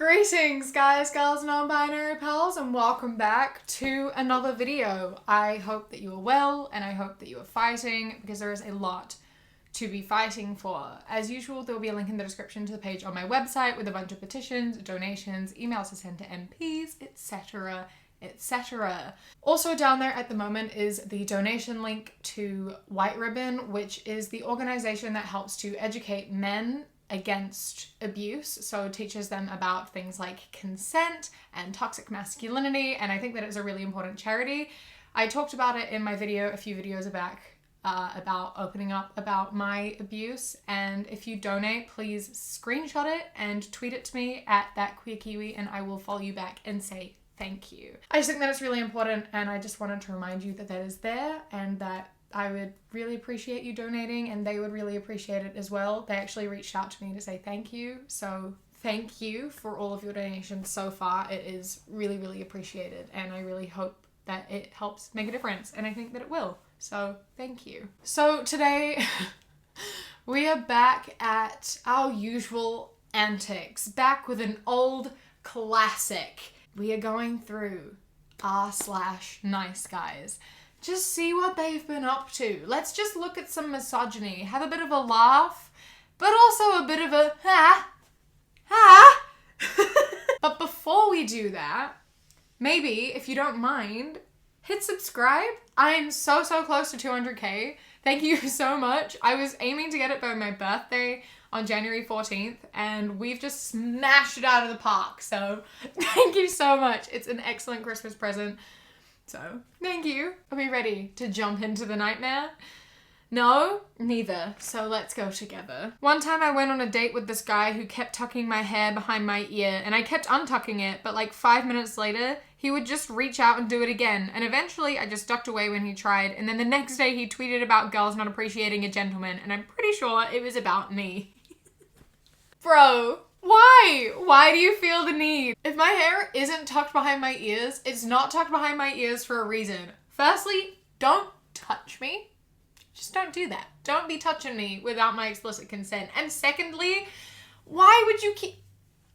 Greetings guys, girls, non-binary pals, and welcome back to another video. I hope that you are well and I hope that you are fighting because there is a lot to be fighting for. As usual, there will be a link in the description to the page on my website with a bunch of petitions, donations, emails to send to MPs, etc, etc. Also down there at the moment is the donation link to White Ribbon, which is the organization that helps to educate men against abuse, so teaches them about things like consent and toxic masculinity, and I think that it's a really important charity. I talked about it in my video a few videos back about opening up about my abuse, and if you donate, please screenshot it and tweet it to me at @thatqueerkiwi and I will follow you back and say thank you. I just think that it's really important, and I just wanted to remind you that that is there and that I would really appreciate you donating, and they would really appreciate it as well. They actually reached out to me to say thank you, so thank you for all of your donations so far. It is really, really appreciated, and I really hope that it helps make a difference, and I think that it will. So thank you. So today we are back at our usual antics, back with an old classic. We are going through r/niceguys. Just see what they've been up to. Let's just look at some misogyny, have a bit of a laugh, but also a bit of a ha. But before we do that, maybe, if you don't mind, hit subscribe. I'm so close to 200k. Thank you so much. I was aiming to get it by my birthday on January 14th, and we've just smashed it out of the park. So thank you so much. It's an excellent Christmas present. So, thank you. Are we ready to jump into the nightmare? No? Neither. So let's go together. One time I went on a date with this guy who kept tucking my hair behind my ear, and I kept untucking it, but like 5 minutes later, he would just reach out and do it again. And eventually I just ducked away when he tried, and then the next day he tweeted about girls not appreciating a gentleman, and I'm pretty sure it was about me. Bro. Why? Why do you feel the need? If my hair isn't tucked behind my ears, it's not tucked behind my ears for a reason. Firstly, don't touch me. Just don't do that. Don't be touching me without my explicit consent. And secondly, why would you keep...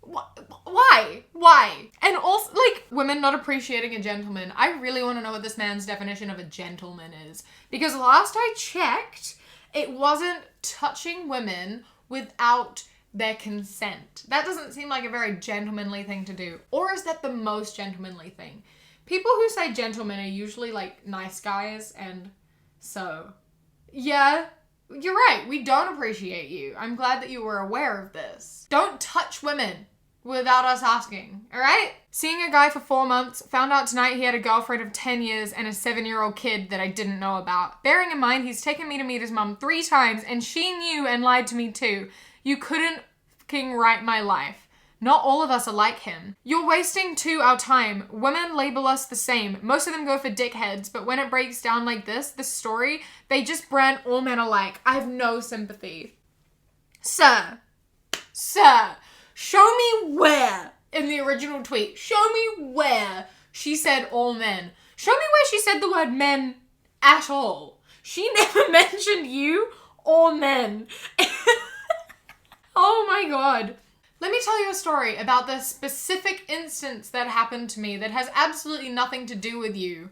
Why? Why? And also, like, women not appreciating a gentleman. I really want to know what this man's definition of a gentleman is. Because last I checked, it wasn't touching women without their consent. That doesn't seem like a very gentlemanly thing to do. Or is that the most gentlemanly thing? People who say gentlemen are usually like nice guys, and so yeah, you're right. We don't appreciate you. I'm glad that you were aware of this. Don't touch women without us asking, all right? Seeing a guy for 4 months, found out tonight he had a girlfriend of 10 years and a 7-year-old kid that I didn't know about. Bearing in mind he's taken me to meet his mum 3 times and she knew and lied to me too. You couldn't fucking write my life. Not all of us are like him. You're wasting our time. Women label us the same. Most of them go for dickheads, but when it breaks down like this story, they just brand all men alike. I have no sympathy. Sir, show me where in the original tweet. Show me where she said all men. Show me where she said the word men at all. She never mentioned you or men. Oh my god. Let me tell you a story about the specific instance that happened to me that has absolutely nothing to do with you.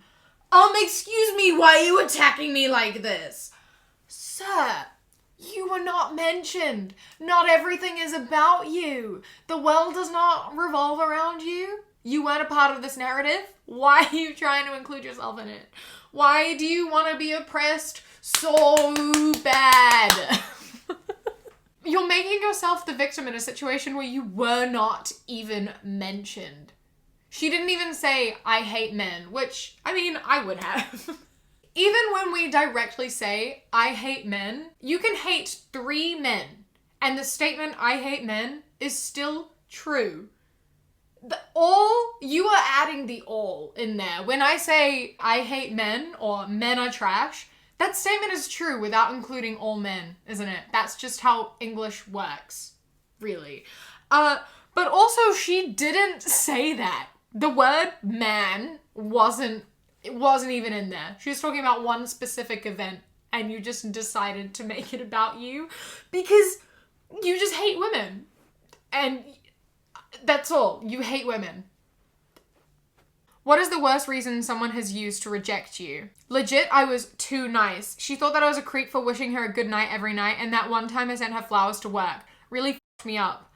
Excuse me, why are you attacking me like this? Sir, you were not mentioned. Not everything is about you. The world does not revolve around you. You weren't a part of this narrative. Why are you trying to include yourself in it? Why do you want to be oppressed so bad? You're making yourself the victim in a situation where you were not even mentioned. She didn't even say, I hate men, which, I mean, I would have. Even when we directly say, I hate men, you can hate 3 men, and the statement, I hate men, is still true. You are adding the all in there. When I say, I hate men, or men are trash, that statement is true without including all men, isn't it? That's just how English works, really. But also, she didn't say that. The word man wasn't even in there. She was talking about one specific event, and you just decided to make it about you because you just hate women. And That's all. You hate women. What is the worst reason someone has used to reject you? Legit, I was too nice. She thought that I was a creep for wishing her a good night every night, and that one time I sent her flowers to work. Really f***ed me up.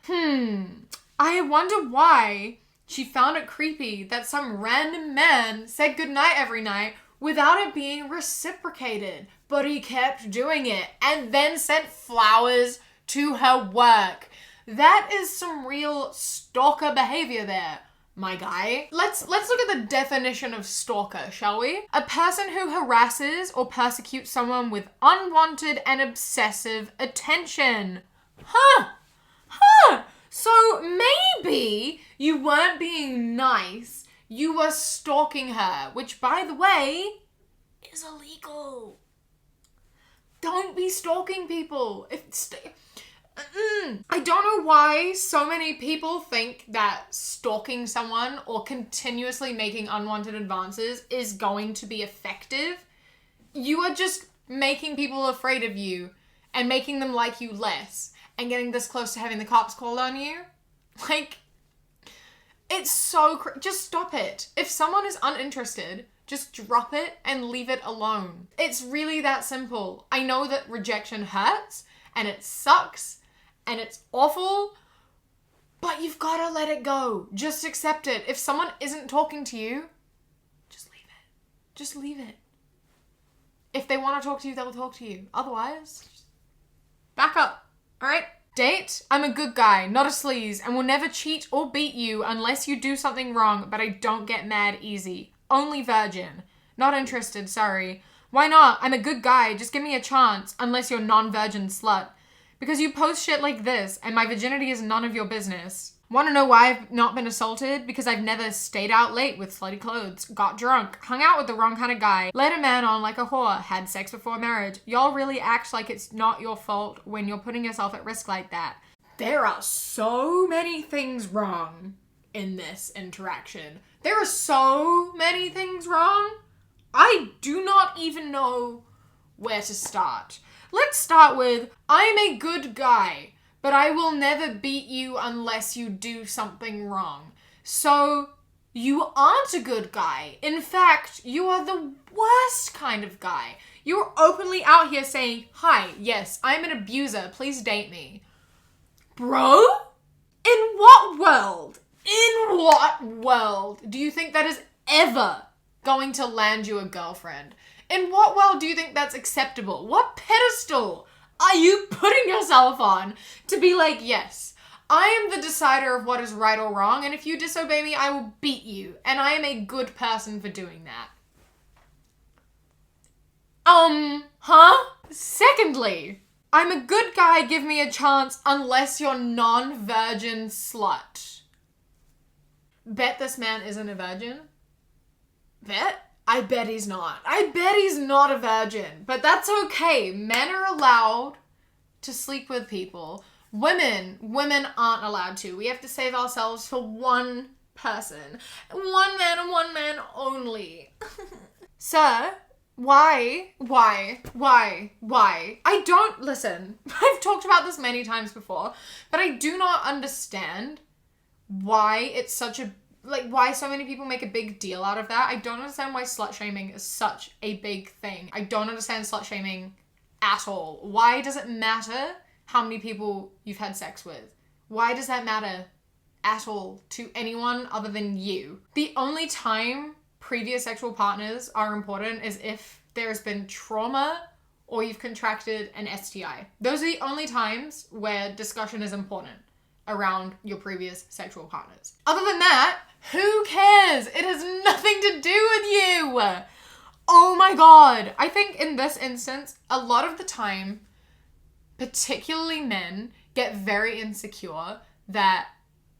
I wonder why she found it creepy that some random man said goodnight every night without it being reciprocated. But he kept doing it and then sent flowers to her work. That is some real stalker behavior there, my guy. Let's look at the definition of stalker, shall we? A person who harasses or persecutes someone with unwanted and obsessive attention. So maybe you weren't being nice, you were stalking her, which, by the way, is illegal. Don't be stalking people. I don't know why so many people think that stalking someone or continuously making unwanted advances is going to be effective. You are just making people afraid of you and making them like you less and getting this close to having the cops called on you. Like, it's so just stop it. If someone is uninterested, just drop it and leave it alone. It's really that simple. I know that rejection hurts and it sucks and it's awful, but you've got to let it go. Just accept it. If someone isn't talking to you, just leave it. Just leave it. If they want to talk to you, they'll talk to you. Otherwise, just back up. All right? Date, I'm a good guy, not a sleaze, and will never cheat or beat you unless you do something wrong, but I don't get mad easy. Only virgin. Not interested, sorry. Why not? I'm a good guy, just give me a chance, unless you're non-virgin slut. Because you post shit like this, and my virginity is none of your business. Want to know why I've not been assaulted? Because I've never stayed out late with slutty clothes, got drunk, hung out with the wrong kind of guy, led a man on like a whore, had sex before marriage. Y'all really act like it's not your fault when you're putting yourself at risk like that. There are so many things wrong in this interaction. There are so many things wrong. I do not even know where to start. Let's start with, I'm a good guy, but I will never beat you unless you do something wrong. So, you aren't a good guy. In fact, you are the worst kind of guy. You're openly out here saying, hi, yes, I'm an abuser, please date me. Bro? In what world? In what world do you think that is ever going to land you a girlfriend? In what world do you think that's acceptable? What pedestal are you putting yourself on to be like, yes, I am the decider of what is right or wrong, and if you disobey me, I will beat you, and I am a good person for doing that. Secondly, I'm a good guy, give me a chance unless you're non-virgin slut. Bet this man isn't a virgin. Bet? I bet he's not. I bet he's not a virgin. But that's okay. Men are allowed to sleep with people. Women aren't allowed to. We have to save ourselves for one person. One man and one man only. Sir, why? I don't, listen, I've talked about this many times before, but I do not understand why it's such a why so many people make a big deal out of that. I don't understand why slut shaming is such a big thing. I don't understand slut shaming at all. Why does it matter how many people you've had sex with? Why does that matter at all to anyone other than you? The only time previous sexual partners are important is if there's been trauma or you've contracted an STI. Those are the only times where discussion is important around your previous sexual partners. Other than that, who cares? It has nothing to do with you. Oh my God. I think in this instance, a lot of the time, particularly men, get very insecure that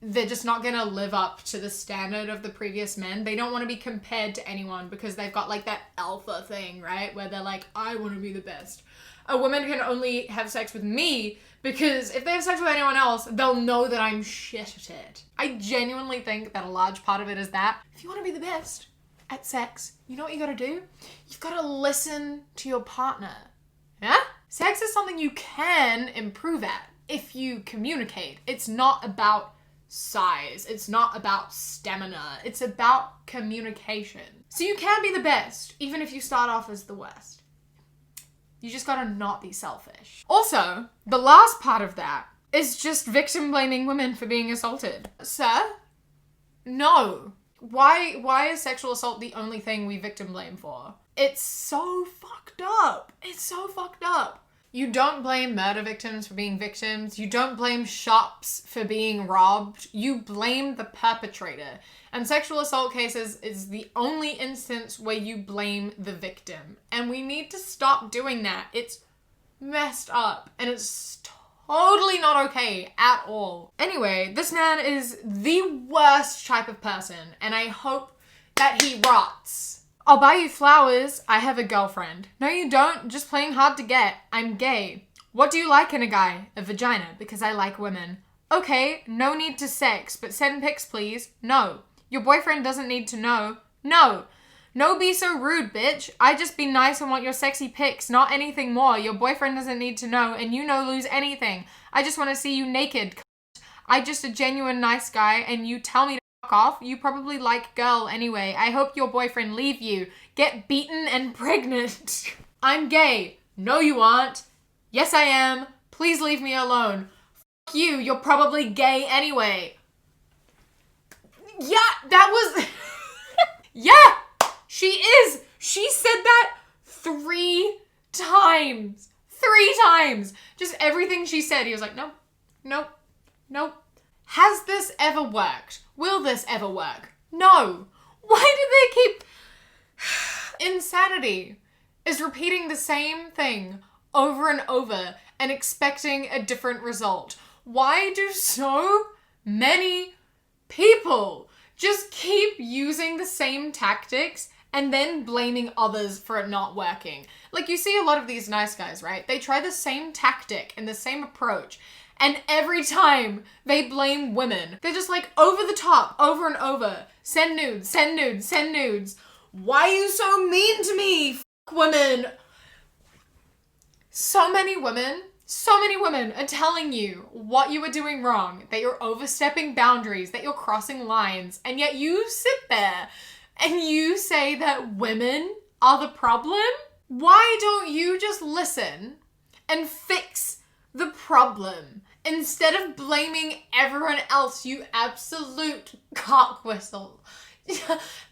they're just not gonna live up to the standard of the previous men. They don't want to be compared to anyone because they've got like that alpha thing, right? Where they're like, I want to be the best. A woman can only have sex with me because if they have sex with anyone else, they'll know that I'm shit at it. I genuinely think that a large part of it is that if you want to be the best at sex, you know what you gotta do? You've gotta listen to your partner. Yeah? Sex is something you can improve at if you communicate. It's not about size. It's not about stamina. It's about communication. So you can be the best, even if you start off as the worst. You just gotta not be selfish. Also, the last part of that is just victim blaming women for being assaulted. Sir? No. Why is sexual assault the only thing we victim blame for? It's so fucked up. It's so fucked up. You don't blame murder victims for being victims. You don't blame shops for being robbed. You blame the perpetrator. And sexual assault cases is the only instance where you blame the victim. And we need to stop doing that. It's messed up. And it's totally not okay at all. Anyway, this man is the worst type of person. And I hope that he rots. I'll buy you flowers. I have a girlfriend. No, you don't. Just playing hard to get. I'm gay. What do you like in a guy? A vagina, because I like women. Okay, no need to sex, but send pics, please. No. Your boyfriend doesn't need to know. No. No be so rude, bitch. I just be nice and want your sexy pics, not anything more. Your boyfriend doesn't need to know, and you no lose anything. I just want to see you naked. I just a genuine nice guy, and you tell me to fuck off. You probably like girl anyway. I hope your boyfriend leave you. Get beaten and pregnant. I'm gay. No, you aren't. Yes, I am. Please leave me alone. Fuck you. You're probably gay anyway. Yeah, that was... Yeah, she is. She said that 3 times. 3 times. Just everything she said. He was like, nope, nope, nope. Has this ever worked? Will this ever work? No. Why do they keep... Insanity is repeating the same thing over and over and expecting a different result. Why do so many people just keep using the same tactics and then blaming others for it not working? Like, you see a lot of these nice guys, right? They try the same tactic and the same approach, and every time they blame women. They're just like over the top, over and over. Send nudes, send nudes, send nudes. Why are you so mean to me? F*** women. So many women are telling you what you are doing wrong, that you're overstepping boundaries, that you're crossing lines, and yet you sit there and you say that women are the problem? Why don't you just listen and fix the problem instead of blaming everyone else, you absolute cock whistle?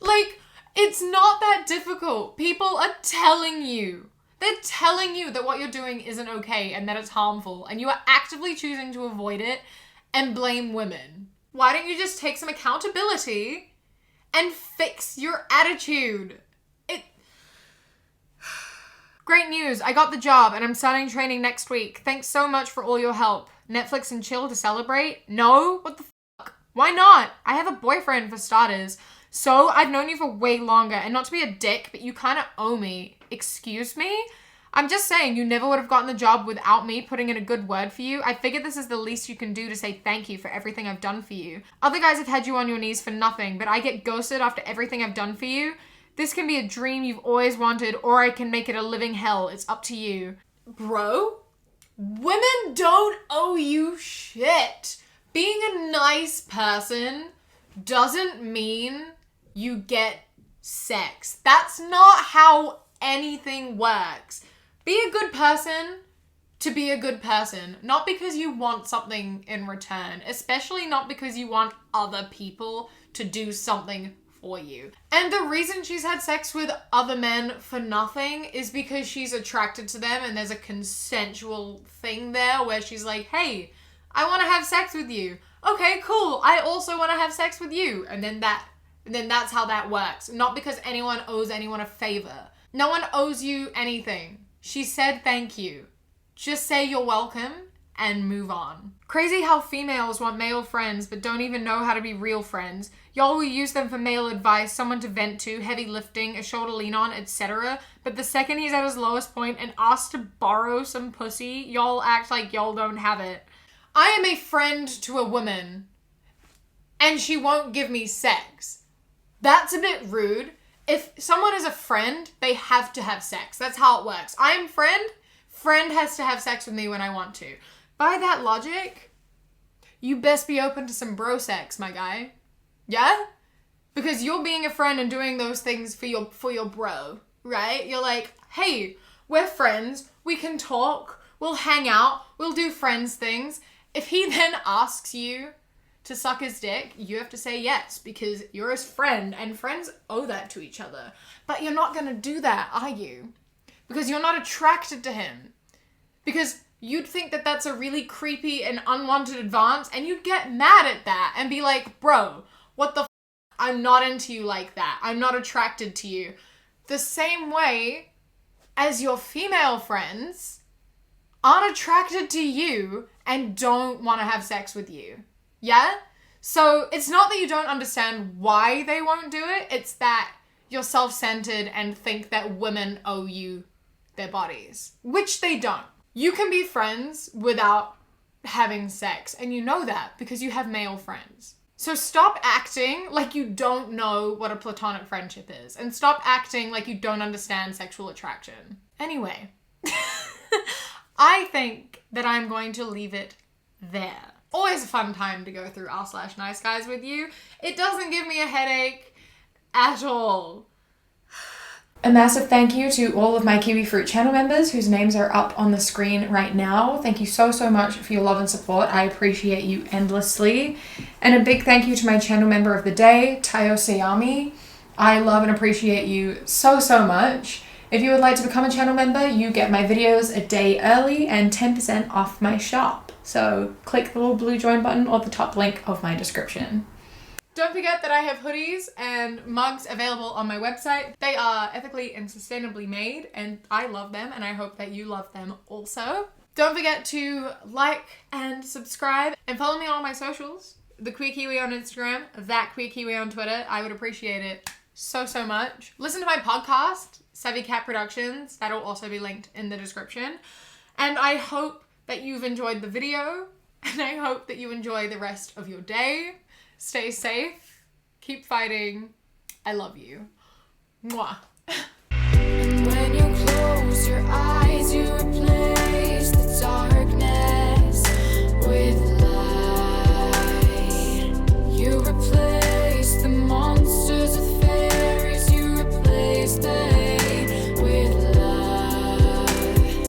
Like, it's not that difficult. People are telling you. They're telling you that what you're doing isn't okay and that it's harmful, and you are actively choosing to avoid it and blame women. Why don't you just take some accountability and fix your attitude? Great news, I got the job and I'm starting training next week. Thanks so much for all your help. Netflix and chill to celebrate? No? What the fuck? Why not? I have a boyfriend for starters. So I've known you for way longer, and not to be a dick, but you kind of owe me. Excuse me? I'm just saying, you never would have gotten the job without me putting in a good word for you. I figured this is the least you can do to say thank you for everything I've done for you. Other guys have had you on your knees for nothing, but I get ghosted after everything I've done for you. This can be a dream you've always wanted, or I can make it a living hell. It's up to you. Bro, women don't owe you shit. Being a nice person doesn't mean you get sex. That's not how anything works. Be a good person to be a good person, not because you want something in return, especially not because you want other people to do something for you. And the reason she's had sex with other men for nothing is because she's attracted to them, and there's a consensual thing there where she's like, hey, I want to have sex with you. Okay, cool. I also want to have sex with you. And then that's how that works. Not because anyone owes anyone a favor. No one owes you anything. She said thank you. Just say you're welcome and move on. Crazy how females want male friends but don't even know how to be real friends. Y'all will use them for male advice, someone to vent to, heavy lifting, a shoulder lean on, etc. But the second he's at his lowest point and asks to borrow some pussy, y'all act like y'all don't have it. I am a friend to a woman and she won't give me sex. That's a bit rude. If someone is a friend, they have to have sex. That's how it works. I'm friend has to have sex with me when I want to. By that logic, you best be open to some bro sex, my guy. Yeah? Because you're being a friend and doing those things for your bro, right? You're like, hey, we're friends, we can talk, we'll hang out, we'll do friends things. If he then asks you to suck his dick, you have to say yes, because you're his friend and friends owe that to each other. But you're not gonna do that, are you? Because you're not attracted to him. Because you'd think that that's a really creepy and unwanted advance, and you'd get mad at that and be like, bro, what the f***? I'm not into you like that. I'm not attracted to you. The same way as your female friends aren't attracted to you and don't want to have sex with you. Yeah? So it's not that you don't understand why they won't do it. It's that you're self-centered and think that women owe you their bodies, which they don't. You can be friends without having sex, and you know that because you have male friends. So stop acting like you don't know what a platonic friendship is, and stop acting like you don't understand sexual attraction. Anyway, I think that I'm going to leave it there. Always a fun time to go through r/niceguys with you. It doesn't give me a headache at all. A massive thank you to all of my Kiwi Fruit channel members whose names are up on the screen right now. Thank you so much for your love and support. I appreciate you endlessly. And a big thank you to my channel member of the day, Tayo Sayami. I love and appreciate you so much. If you would like to become a channel member, you get my videos a day early and 10% off my shop. So click the little blue join button or the top link of my description. Don't forget that I have hoodies and mugs available on my website. They are ethically and sustainably made, and I love them, and I hope that you love them also. Don't forget to like and subscribe and follow me on all my socials. The Queer Kiwi on Instagram, that Queer Kiwi on Twitter. I would appreciate it so much. Listen to my podcast, Savvy Cat Productions. That'll also be linked in the description. And I hope that you've enjoyed the video, and I hope that you enjoy the rest of your day. Stay safe, keep fighting, I love you. Mwah. And when you close your eyes, you